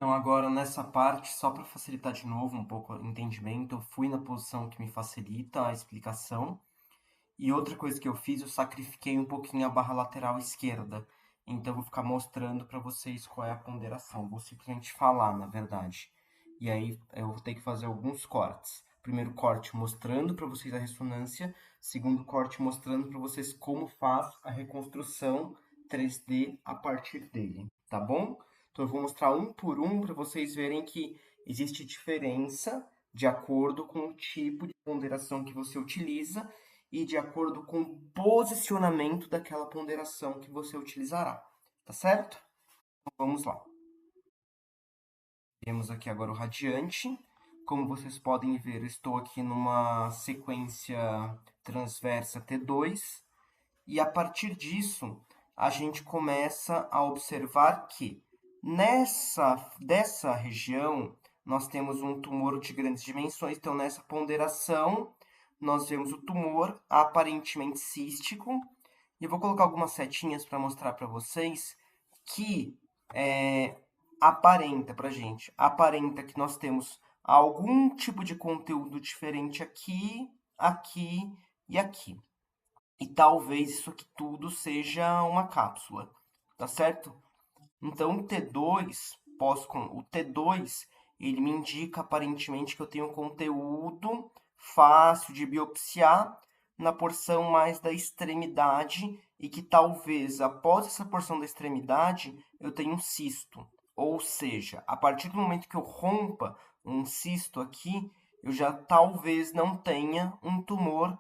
Então, agora nessa parte, só para facilitar de novo um pouco o entendimento, eu fui na posição que me facilita a explicação. E outra coisa que eu fiz, eu sacrifiquei um pouquinho a barra lateral esquerda. Então, eu vou ficar mostrando para vocês qual é a ponderação. Vou simplesmente falar, na verdade. E aí, eu vou ter que fazer alguns cortes. Primeiro corte mostrando para vocês a ressonância. Segundo corte mostrando para vocês como faz a reconstrução 3D a partir dele. Tá bom? Então, eu vou mostrar um por um para vocês verem que existe diferença de acordo com o tipo de ponderação que você utiliza e de acordo com o posicionamento daquela ponderação que você utilizará, tá certo? Então, vamos lá. Temos aqui agora o radiante. Como vocês podem ver, eu estou aqui numa sequência transversa T2, e a partir disso, a gente começa a observar que dessa região nós temos um tumor de grandes dimensões. Então, nessa ponderação, nós vemos o tumor aparentemente cístico. E eu vou colocar algumas setinhas para mostrar para vocês que aparenta para gente, aparenta que nós temos algum tipo de conteúdo diferente aqui, aqui e aqui. E talvez isso aqui tudo seja uma cápsula, tá certo? Então o T2, ele me indica aparentemente que eu tenho conteúdo fácil de biopsiar na porção mais da extremidade e que talvez após essa porção da extremidade eu tenha um cisto. Ou seja, a partir do momento que eu rompa um cisto aqui, eu já talvez não tenha um tumor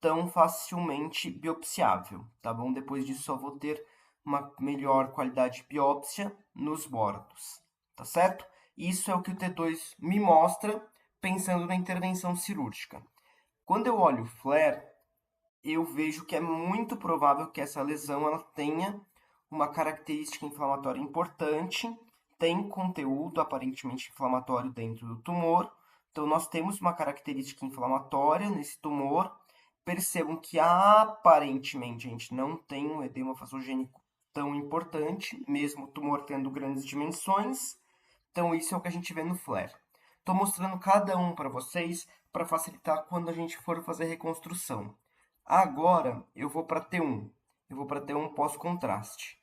tão facilmente biopsiável, tá bom? Depois disso, só vou ter uma melhor qualidade de biópsia nos bordos, tá certo? Isso é o que o T2 me mostra pensando na intervenção cirúrgica. Quando eu olho o flare, eu vejo que é muito provável que essa lesão ela tenha uma característica inflamatória importante, tem conteúdo aparentemente inflamatório dentro do tumor. Então, nós temos uma característica inflamatória nesse tumor. Percebam que aparentemente a gente não tem um edema vasogênico tão importante, mesmo o tumor tendo grandes dimensões. Então, isso é o que a gente vê no flare. Estou mostrando cada um para vocês para facilitar quando a gente for fazer reconstrução. Agora, eu vou para T1. Eu vou para T1 pós-contraste,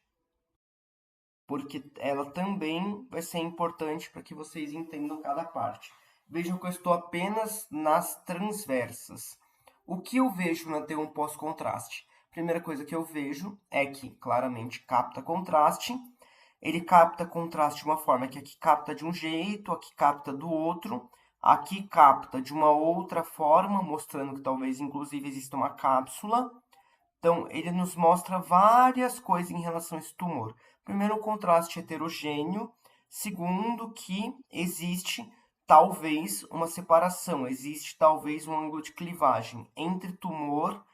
porque ela também vai ser importante para que vocês entendam cada parte. Vejam que eu estou apenas nas transversas. O que eu vejo na T1 pós-contraste? Primeira coisa que eu vejo é que claramente capta contraste. Ele capta contraste de uma forma que aqui capta de um jeito, aqui capta do outro, aqui capta de uma outra forma, mostrando que talvez inclusive exista uma cápsula. Então, ele nos mostra várias coisas em relação a esse tumor. Primeiro, um contraste heterogêneo. Segundo, que existe talvez uma separação, existe talvez um ângulo de clivagem entre tumor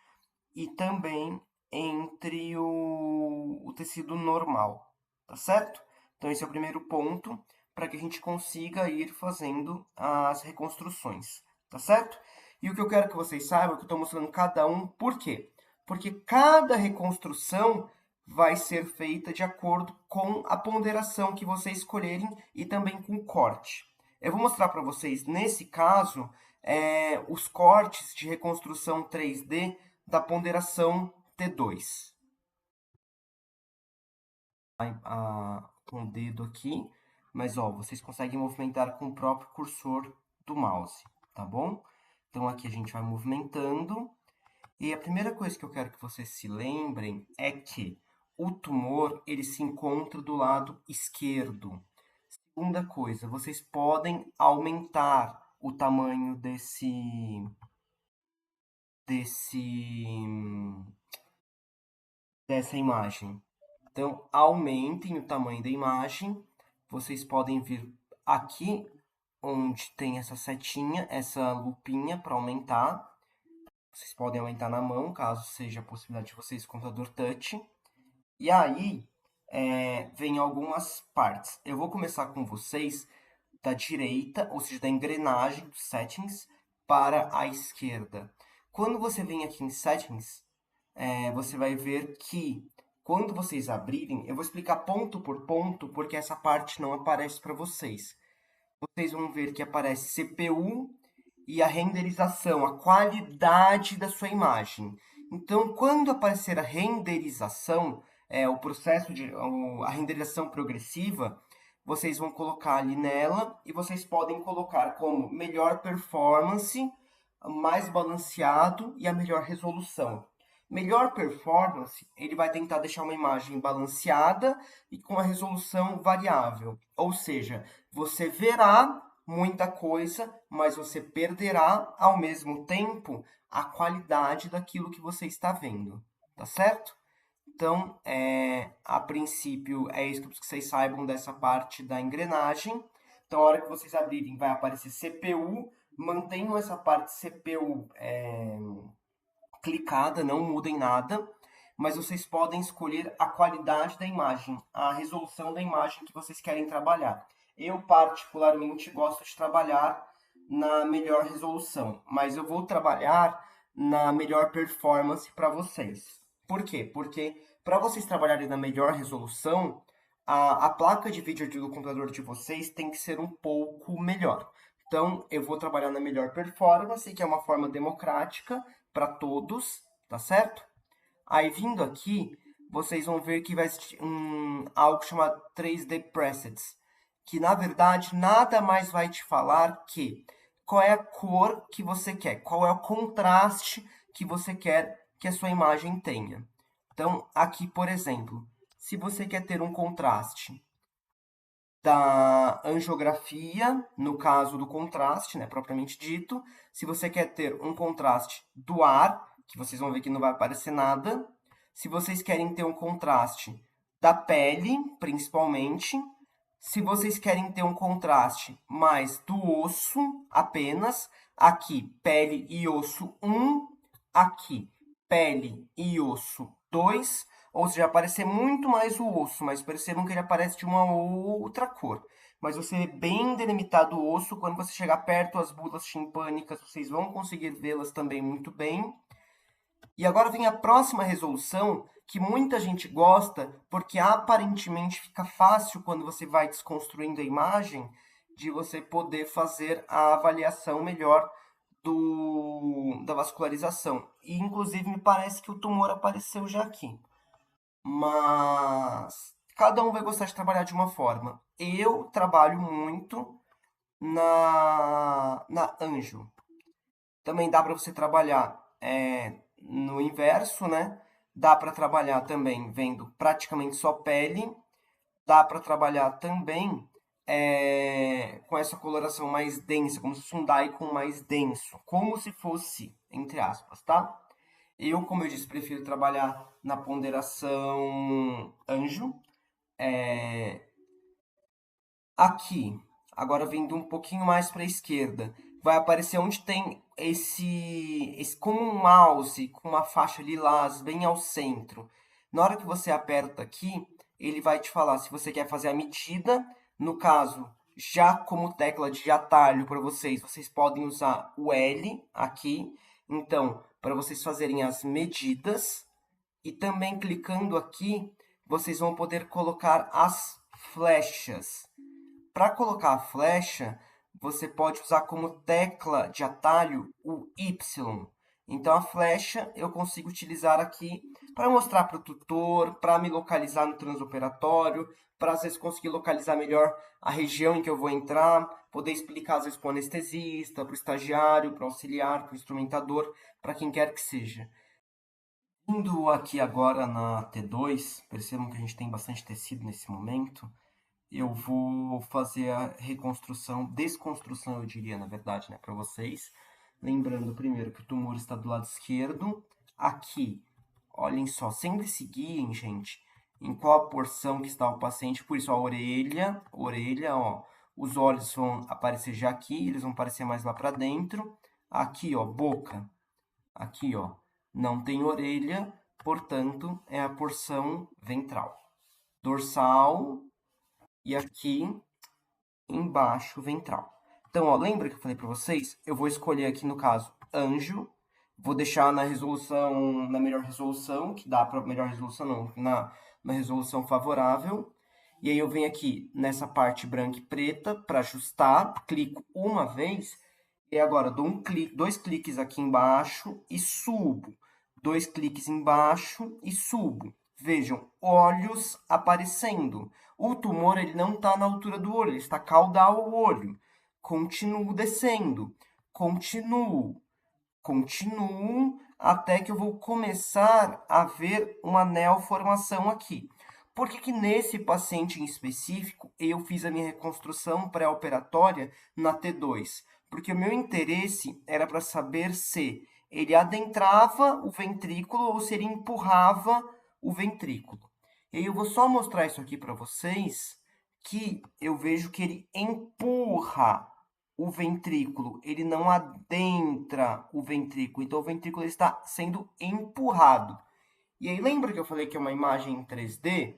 e também entre o tecido normal, tá certo? Então, esse é o primeiro ponto para que a gente consiga ir fazendo as reconstruções, tá certo? E o que eu quero que vocês saibam é que eu estou mostrando cada um, por quê? Porque cada reconstrução vai ser feita de acordo com a ponderação que vocês escolherem e também com o corte. Eu vou mostrar para vocês, nesse caso, os cortes de reconstrução 3D da ponderação T2. Com o dedo aqui, mas ó, vocês conseguem movimentar com o próprio cursor do mouse, tá bom? Então aqui a gente vai movimentando. E a primeira coisa que eu quero que vocês se lembrem é que o tumor ele se encontra do lado esquerdo. Segunda coisa, vocês podem aumentar o tamanho desse dessa imagem. Então, aumentem o tamanho da imagem. Vocês podem vir aqui onde tem essa setinha, essa lupinha para aumentar. Vocês podem aumentar na mão, caso seja a possibilidade de vocês com computador touch. E aí, vem algumas partes. Eu vou começar com vocês da direita, ou seja, da engrenagem dos settings, para a esquerda. Quando você vem aqui em settings, você vai ver que Quando vocês abrirem, eu vou explicar ponto por ponto, porque essa parte não aparece para vocês. Vocês vão ver que aparece CPU e a renderização, a qualidade da sua imagem. Então, quando aparecer a renderização, o processo de a renderização progressiva, vocês vão colocar ali nela e vocês podem colocar como melhor performance, mais balanceado e a melhor resolução. Melhor performance, ele vai tentar deixar uma imagem balanceada e com a resolução variável. Ou seja, você verá muita coisa, mas você perderá ao mesmo tempo a qualidade daquilo que você está vendo, tá certo? Então, a princípio, é isso que vocês saibam dessa parte da engrenagem. Então, a hora que vocês abrirem, vai aparecer CPU. Mantenham essa parte CPU clicada, não mudem nada. Mas vocês podem escolher a qualidade da imagem, a resolução da imagem que vocês querem trabalhar. Eu, particularmente, gosto de trabalhar na melhor resolução, mas eu vou trabalhar na melhor performance para vocês. Por quê? Porque para vocês trabalharem na melhor resolução, a placa de vídeo do computador de vocês tem que ser um pouco melhor. Então, eu vou trabalhar na melhor performance, que é uma forma democrática para todos, tá certo? Aí, vindo aqui, vocês vão ver que vai existir algo chamado 3D Presets, que, na verdade, nada mais vai te falar que qual é a cor que você quer, qual é o contraste que você quer que a sua imagem tenha. Então, aqui, por exemplo, se você quer ter um contraste da angiografia, no caso do contraste, né, propriamente dito, se você quer ter um contraste do ar, que vocês vão ver que não vai aparecer nada, se vocês querem ter um contraste da pele, principalmente, se vocês querem ter um contraste mais do osso apenas, aqui pele e osso 1, aqui pele e osso 2, ou seja, aparecer muito mais o osso, mas percebam que ele aparece de uma outra cor. Mas você vê bem delimitado o osso, quando você chegar perto as bulas timpânicas, vocês vão conseguir vê-las também muito bem. E agora vem a próxima resolução, que muita gente gosta, porque aparentemente fica fácil quando você vai desconstruindo a imagem, de você poder fazer a avaliação melhor da vascularização. E, inclusive, me parece que o tumor apareceu já aqui. Mas cada um vai gostar de trabalhar de uma forma. Eu trabalho muito na Anjo. Também dá para você trabalhar no inverso, né? Dá para trabalhar também vendo praticamente só pele. Dá para trabalhar também com essa coloração mais densa, como se fosse um daikon mais denso. Como se fosse, entre aspas, tá? Eu, como eu disse, prefiro trabalhar na ponderação anjo. Aqui, agora vindo um pouquinho mais para a esquerda, vai aparecer onde tem esse como um mouse com uma faixa lilás bem ao centro. Na hora que você aperta aqui, ele vai te falar se você quer fazer a medida. No caso, já como tecla de atalho para vocês, vocês podem usar o L aqui. Então, para vocês fazerem as medidas. E também clicando aqui, vocês vão poder colocar as flechas. Para colocar a flecha, você pode usar como tecla de atalho o Y. Então, a flecha eu consigo utilizar aqui para mostrar para o tutor, para me localizar no transoperatório, para às vezes conseguir localizar melhor a região em que eu vou entrar, poder explicar às vezes para o anestesista, para o estagiário, para o auxiliar, para o instrumentador, para quem quer que seja. Indo aqui agora na T2, percebam que a gente tem bastante tecido nesse momento. Eu vou fazer a reconstrução, desconstrução, eu diria, na verdade, né, para vocês. Lembrando primeiro que o tumor está do lado esquerdo. Aqui, olhem só, sempre se guiem, gente, em qual porção que está o paciente. Por isso, a orelha, ó, os olhos vão aparecer já aqui, eles vão aparecer mais lá para dentro. Aqui, ó, boca. Aqui, ó, não tem orelha, portanto, é a porção ventral. Dorsal e aqui embaixo ventral. Então, ó, lembra que eu falei para vocês? Eu vou escolher aqui, no caso, anjo. Vou deixar na resolução, na melhor resolução, que dá para melhor resolução, não, uma resolução favorável. E aí eu venho aqui nessa parte branca e preta para ajustar, clico uma vez, e agora dou dois cliques aqui embaixo e subo. Dois cliques embaixo e subo. Vejam, olhos aparecendo. O tumor ele não está na altura do olho, ele está caudal ao olho. Continuo descendo, continuo até que eu vou começar a ver uma neoformação aqui. Por que nesse paciente em específico eu fiz a minha reconstrução pré-operatória na T2? Porque o meu interesse era para saber se ele adentrava o ventrículo ou se ele empurrava o ventrículo. E aí eu vou só mostrar isso aqui para vocês, que eu vejo que ele empurra o ventrículo, ele não adentra o ventrículo, então o ventrículo está sendo empurrado. E aí lembra que eu falei que é uma imagem em 3D?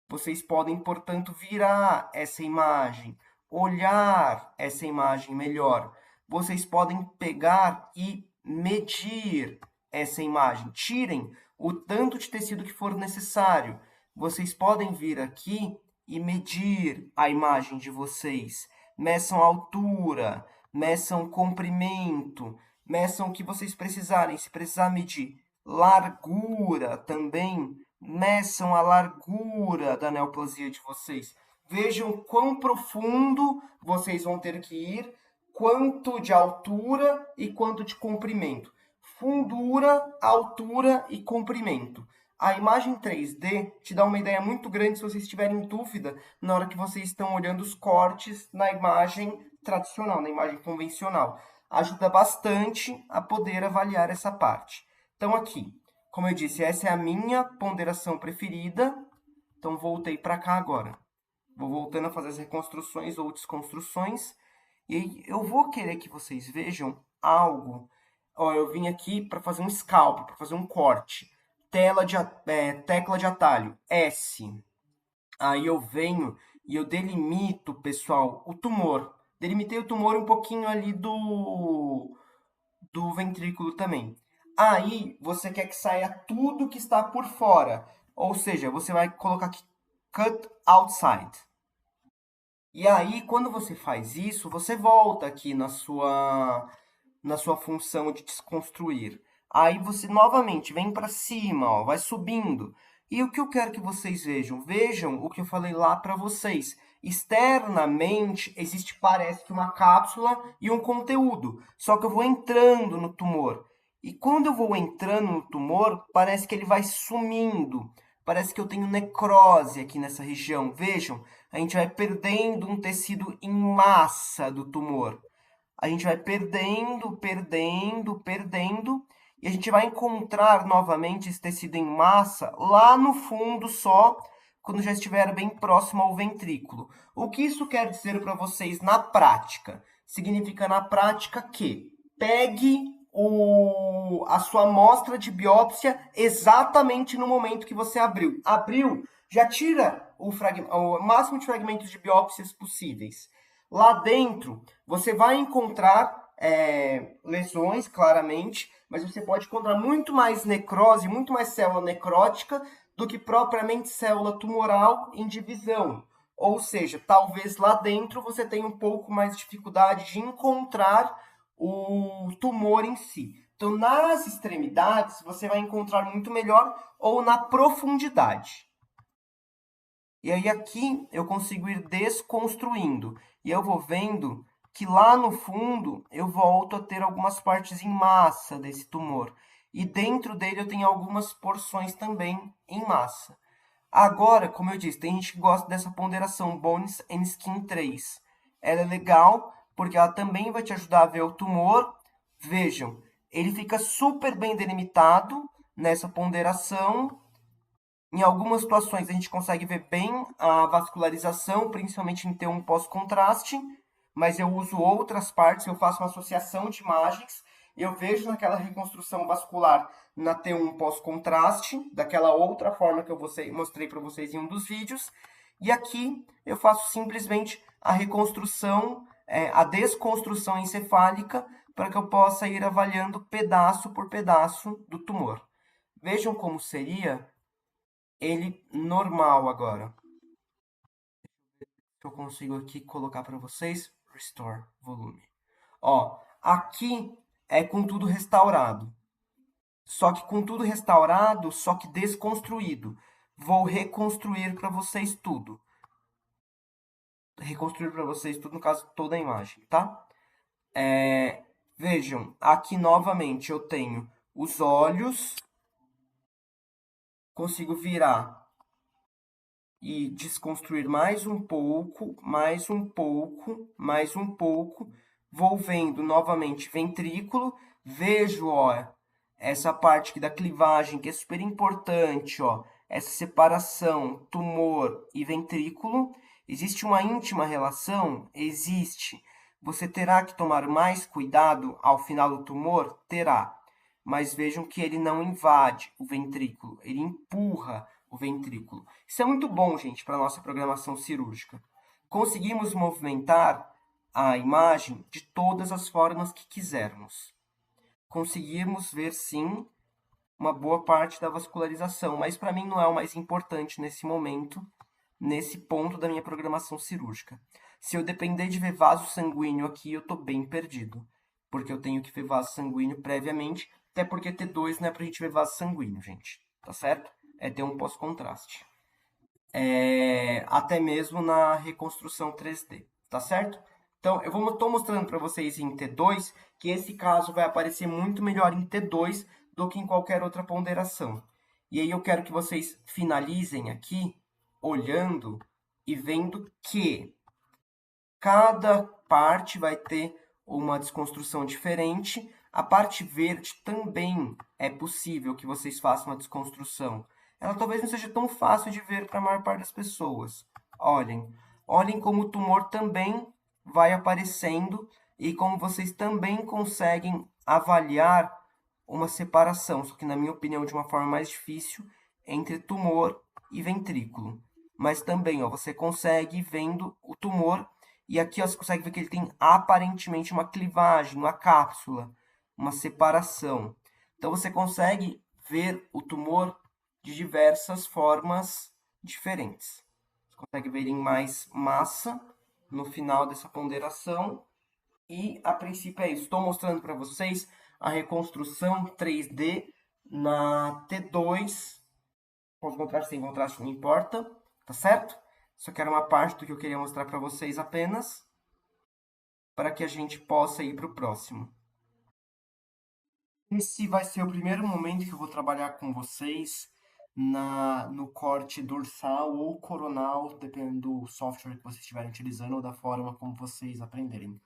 Vocês podem, portanto, virar essa imagem, olhar essa imagem melhor. Vocês podem pegar e medir essa imagem. Tirem o tanto de tecido que for necessário. Vocês podem vir aqui e medir a imagem de vocês. Meçam a altura, meçam o comprimento, meçam o que vocês precisarem. Se precisar medir largura também, meçam a largura da neoplasia de vocês. Vejam quão profundo vocês vão ter que ir, quanto de altura e quanto de comprimento. Fundura, altura e comprimento. A imagem 3D te dá uma ideia muito grande se vocês tiverem dúvida na hora que vocês estão olhando os cortes na imagem tradicional, na imagem convencional. Ajuda bastante a poder avaliar essa parte. Então, aqui, como eu disse, essa é a minha ponderação preferida. Então, voltei para cá agora. Vou voltando a fazer as reconstruções ou desconstruções. E aí, eu vou querer que vocês vejam algo. Ó, eu vim aqui para fazer um scalp, para fazer um corte. Tecla de atalho, S. Aí eu venho e eu delimito, pessoal, o tumor. Delimitei o tumor um pouquinho ali do ventrículo também. Aí você quer que saia tudo que está por fora. Ou seja, você vai colocar aqui cut outside. E aí, quando você faz isso, você volta aqui na sua função de desconstruir. Aí você novamente vem para cima, ó, vai subindo. E o que eu quero que vocês vejam? Vejam o que eu falei lá para vocês. Externamente, existe, parece que uma cápsula e um conteúdo. Só que eu vou entrando no tumor. E quando eu vou entrando no tumor, parece que ele vai sumindo. Parece que eu tenho necrose aqui nessa região. Vejam, a gente vai perdendo um tecido em massa do tumor. A gente vai perdendo, e a gente vai encontrar novamente esse tecido em massa lá no fundo só, quando já estiver bem próximo ao ventrículo. O que isso quer dizer para vocês na prática? Significa na prática que pegue a sua amostra de biópsia exatamente no momento que você abriu. Abriu, já tira o máximo de fragmentos de biópsias possíveis. Lá dentro, você vai encontrar lesões, claramente, mas você pode encontrar muito mais necrose, muito mais célula necrótica do que propriamente célula tumoral em divisão. Ou seja, talvez lá dentro você tenha um pouco mais de dificuldade de encontrar o tumor em si. Então, nas extremidades, você vai encontrar muito melhor ou na profundidade. E aí aqui eu consigo ir desconstruindo. E eu vou vendo que lá no fundo eu volto a ter algumas partes em massa desse tumor. E dentro dele eu tenho algumas porções também em massa. Agora, como eu disse, tem gente que gosta dessa ponderação Bones and Skin 3. Ela é legal porque ela também vai te ajudar a ver o tumor. Vejam, ele fica super bem delimitado nessa ponderação. Em algumas situações, a gente consegue ver bem a vascularização, principalmente em T1 pós-contraste, mas eu uso outras partes, eu faço uma associação de imagens, eu vejo naquela reconstrução vascular na T1 pós-contraste, daquela outra forma que eu mostrei para vocês em um dos vídeos, e aqui eu faço simplesmente a reconstrução, a desconstrução encefálica, para que eu possa ir avaliando pedaço por pedaço do tumor. Vejam como seria ele normal agora. Eu consigo aqui colocar para vocês. Restore volume. Ó, aqui é com tudo restaurado. Só que com tudo restaurado, só que desconstruído. Vou reconstruir para vocês tudo. Reconstruir para vocês tudo, no caso, toda a imagem, tá? Vejam, aqui novamente eu tenho os olhos. Consigo virar e desconstruir mais um pouco, mais um pouco, mais um pouco. Vou vendo novamente ventrículo. Vejo, ó, essa parte aqui da clivagem, que é super importante, ó, essa separação tumor e ventrículo. Existe uma íntima relação? Existe. Você terá que tomar mais cuidado ao final do tumor? Terá. Mas vejam que ele não invade o ventrículo, ele empurra o ventrículo. Isso é muito bom, gente, para a nossa programação cirúrgica. Conseguimos movimentar a imagem de todas as formas que quisermos. Conseguimos ver, sim, uma boa parte da vascularização, mas para mim não é o mais importante nesse momento, nesse ponto da minha programação cirúrgica. Se eu depender de ver vaso sanguíneo aqui, eu estou bem perdido, porque eu tenho que ver vaso sanguíneo previamente, até porque T2 não é para a gente ver vaso sanguíneo, gente, tá certo? É ter um pós-contraste. Até mesmo na reconstrução 3D, tá certo? Então, eu estou mostrando para vocês em T2 que esse caso vai aparecer muito melhor em T2 do que em qualquer outra ponderação. E aí eu quero que vocês finalizem aqui olhando e vendo que cada parte vai ter uma desconstrução diferente. A parte verde também é possível que vocês façam a desconstrução. Ela talvez não seja tão fácil de ver para a maior parte das pessoas. Olhem, olhem como o tumor também vai aparecendo e como vocês também conseguem avaliar uma separação, só que na minha opinião de uma forma mais difícil, entre tumor e ventrículo. Mas também, ó, você consegue vendo o tumor e aqui ó, você consegue ver que ele tem aparentemente uma clivagem, uma cápsula, uma separação. Então você consegue ver o tumor de diversas formas diferentes. Você consegue ver em mais massa no final dessa ponderação. E a princípio é isso. Estou mostrando para vocês a reconstrução 3D na T2. Com contraste, sem contraste, não importa, tá certo? Só que era uma parte do que eu queria mostrar para vocês apenas, para que a gente possa ir para o próximo. Esse vai ser o primeiro momento que eu vou trabalhar com vocês no corte dorsal ou coronal, dependendo do software que vocês estiverem utilizando ou da forma como vocês aprenderam.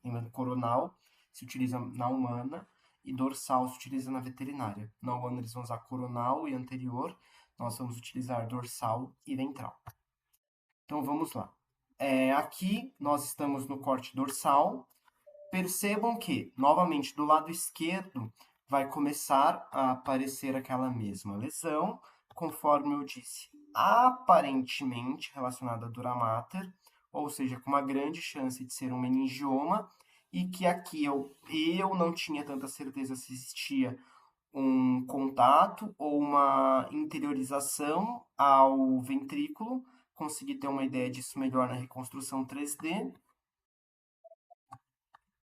Lembrando, coronal se utiliza na humana e dorsal se utiliza na veterinária. Na humana eles vão usar coronal e anterior, nós vamos utilizar dorsal e ventral. Então vamos lá. Aqui nós estamos no corte dorsal. Percebam que, novamente, do lado esquerdo vai começar a aparecer aquela mesma lesão, conforme eu disse, aparentemente relacionada à dura mater, ou seja, com uma grande chance de ser um meningioma, e que aqui eu não tinha tanta certeza se existia um contato ou uma interiorização ao ventrículo. Consegui ter uma ideia disso melhor na reconstrução 3D.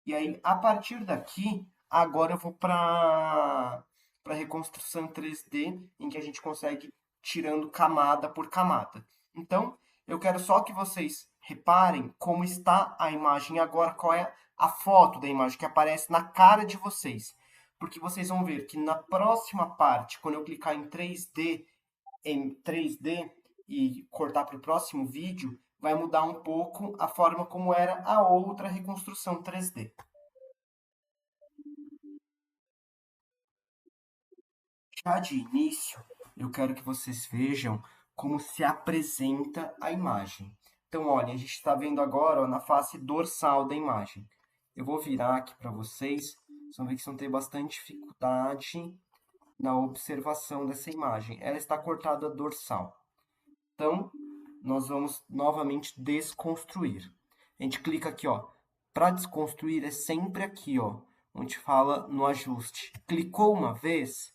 E aí, a partir daqui, agora eu vou para a reconstrução 3D, em que a gente consegue tirando camada por camada. Então, eu quero só que vocês reparem como está a imagem agora, qual é a foto da imagem que aparece na cara de vocês. Porque vocês vão ver que na próxima parte, quando eu clicar em 3D e cortar para o próximo vídeo, vai mudar um pouco a forma como era a outra reconstrução 3D. Já de início, eu quero que vocês vejam como se apresenta a imagem. Então, olha, a gente está vendo agora ó, na face dorsal da imagem. Eu vou virar aqui para vocês, vocês vão ver que vocês vão ter bastante dificuldade na observação dessa imagem. Ela está cortada dorsal. Então, nós vamos novamente desconstruir. A gente clica aqui, ó. Para desconstruir é sempre aqui, ó, onde fala no ajuste. Clicou uma vez,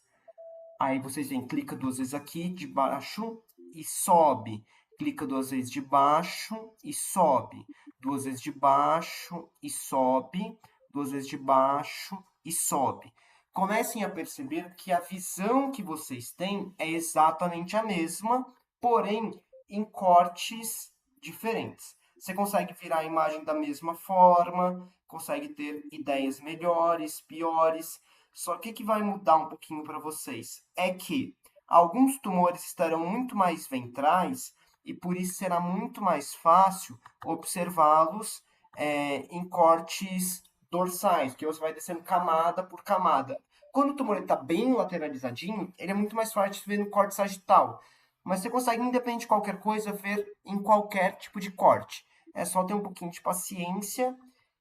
Aí vocês vêm, clica 2 vezes aqui de baixo e sobe. Clica 2 vezes de baixo e sobe. 2 vezes de baixo e sobe. 2 vezes de baixo e sobe. Comecem a perceber que a visão que vocês têm é exatamente a mesma, porém em cortes diferentes. Você consegue virar a imagem da mesma forma, consegue ter ideias melhores, piores. Só que o que vai mudar um pouquinho para vocês é que alguns tumores estarão muito mais ventrais e por isso será muito mais fácil observá-los em cortes dorsais, que você vai descendo camada por camada. Quando o tumor está bem lateralizadinho, ele é muito mais fácil de ver no corte sagital. Mas você consegue, independente de qualquer coisa, ver em qualquer tipo de corte. É só ter um pouquinho de paciência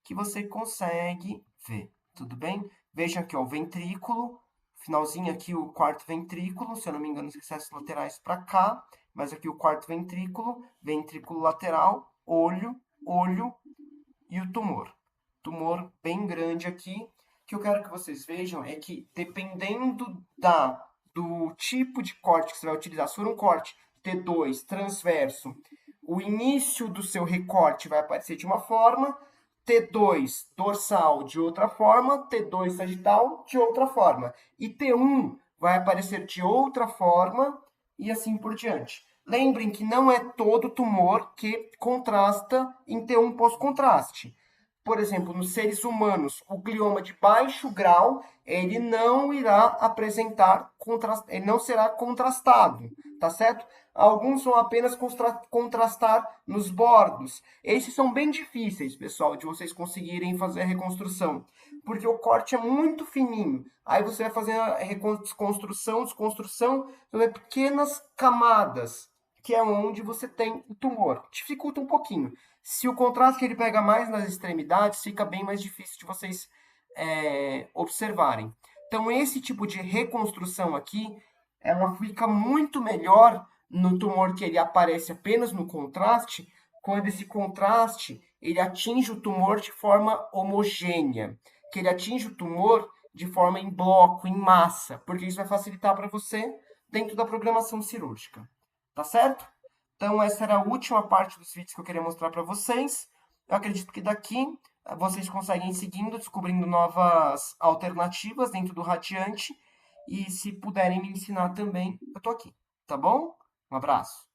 que você consegue ver. Tudo bem? Veja aqui, ó, o ventrículo, finalzinho aqui o quarto ventrículo, se eu não me engano, os recessos laterais para cá, mas aqui o quarto ventrículo, ventrículo lateral, olho, olho e o tumor. Tumor bem grande aqui. O que eu quero que vocês vejam é que, dependendo do tipo de corte que você vai utilizar, se for um corte T2 transverso, o início do seu recorte vai aparecer de uma forma, T2 dorsal de outra forma, T2 sagital de outra forma. E T1 vai aparecer de outra forma e assim por diante. Lembrem que não é todo tumor que contrasta em T1 pós-contraste. Por exemplo, nos seres humanos, o glioma de baixo grau, ele não irá apresentar, ele não será contrastado, tá certo? Alguns vão apenas contrastar nos bordos. Esses são bem difíceis, pessoal, de vocês conseguirem fazer a reconstrução, porque o corte é muito fininho. Aí você vai fazer a reconstrução, desconstrução, então é pequenas camadas, que é onde você tem o tumor. Dificulta um pouquinho. Se o contraste ele pega mais nas extremidades, fica bem mais difícil de vocês observarem. Então, esse tipo de reconstrução aqui, ela fica muito melhor no tumor que ele aparece apenas no contraste, quando esse contraste ele atinge o tumor de forma homogênea, que ele atinge o tumor de forma em bloco, em massa, porque isso vai facilitar para você dentro da programação cirúrgica. Tá certo? Então, essa era a última parte dos vídeos que eu queria mostrar para vocês. Eu acredito que daqui vocês conseguem ir seguindo, descobrindo novas alternativas dentro do Radiante. E se puderem me ensinar também, eu tô aqui, tá bom? Um abraço.